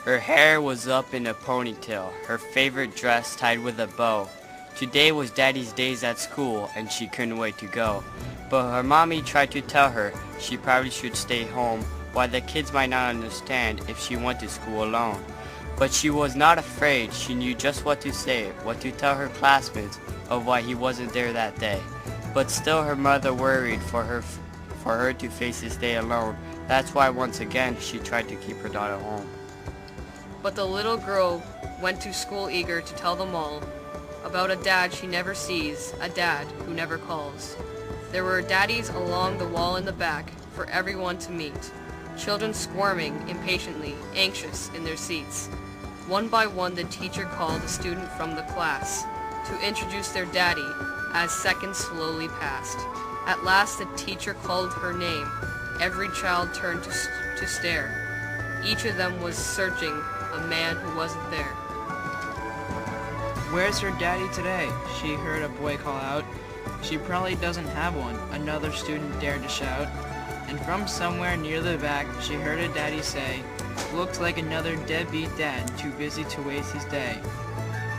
Her hair was up in a ponytail, her favorite dress tied with a bow. Today was Daddy's days at school, and she couldn't wait to go. But her mommy tried to tell her she probably should stay home, while the kids might not understand if she went to school alone. But she was not afraid. She knew just what to say, what to tell her classmates of why he wasn't there that day. But still her mother worried for her to face this day alone. That's why once again she tried to keep her daughter home. But the little girl went to school eager to tell them all about a dad she never sees, a dad who never calls. There were daddies along the wall in the back for everyone to meet, children squirming impatiently, anxious in their seats. One by one the teacher called a student from the class to introduce their daddy as seconds slowly passed. At last the teacher called her name. Every child turned to stare. Each of them was searching a man who wasn't there. "Where's her daddy today?" she heard a boy call out. "She probably doesn't have one," another student dared to shout. And from somewhere near the back, she heard her daddy say, "Looks like another deadbeat dad, too busy to waste his day."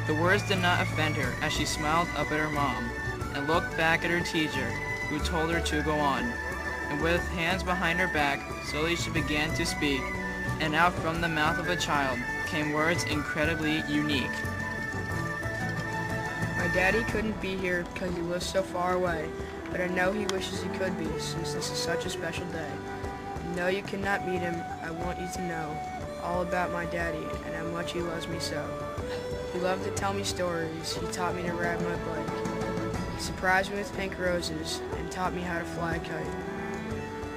The words did not offend her as she smiled up at her mom and looked back at her teacher, who told her to go on. And with hands behind her back, slowly she began to speak, and out from the mouth of a child came words incredibly unique. My daddy couldn't be here because he lives so far away, but I know he wishes he could be since this is such a special day. No, you cannot meet him. I want you to know all about my daddy and how much he loves me so. He loved to tell me stories. He taught me to ride my bike. He surprised me with pink roses and taught me how to fly a kite.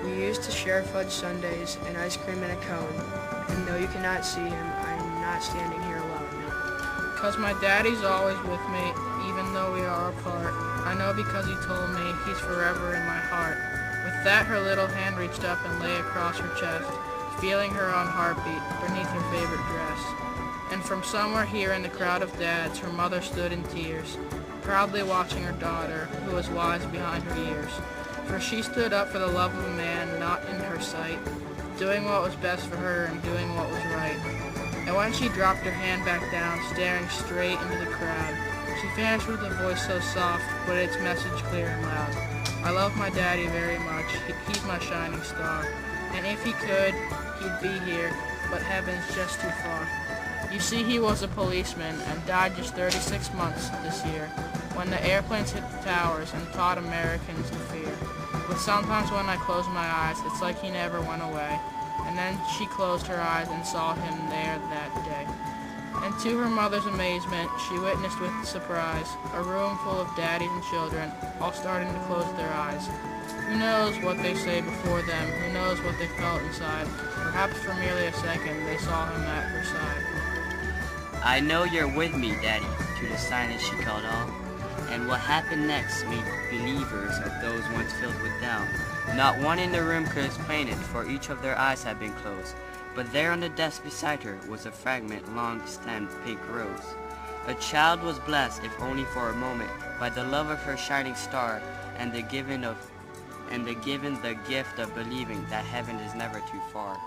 We used to share fudge sundaes and ice cream in a cone. And though you cannot see him, I am not standing here alone. 'Cause my daddy's always with me, even though we are apart. I know because he told me he's forever in my heart. With that, her little hand reached up and lay across her chest, feeling her own heartbeat beneath her favorite dress. And from somewhere here in the crowd of dads, her mother stood in tears, proudly watching her daughter, who was wise behind her years. For she stood up for the love of a man not in her sight, doing what was best for her and doing what was right. And when she dropped her hand back down, staring straight into the crowd, she finished with a voice so soft, but its message clear and loud. "I love my daddy very much. He's my shining star. And if he could, he'd be here, but heaven's just too far." You see, he was a policeman and died just 36 months this year, when the airplanes hit the towers and taught Americans to fear. But sometimes when I close my eyes, it's like he never went away. And then she closed her eyes and saw him there that day. And to her mother's amazement, she witnessed with surprise a room full of daddies and children, all starting to close their eyes. Who knows what they say before them, who knows what they felt inside. Perhaps for merely a second, they saw him at her side. "I know you're with me, Daddy," to the silence she called all. And what happened next made believers of those once filled with doubt. Not one in the room could explain it, for each of their eyes had been closed. But there on the desk beside her was a fragrant, long-stemmed pink rose. A child was blessed, if only for a moment, by the love of her shining star, and the given the gift of believing that heaven is never too far.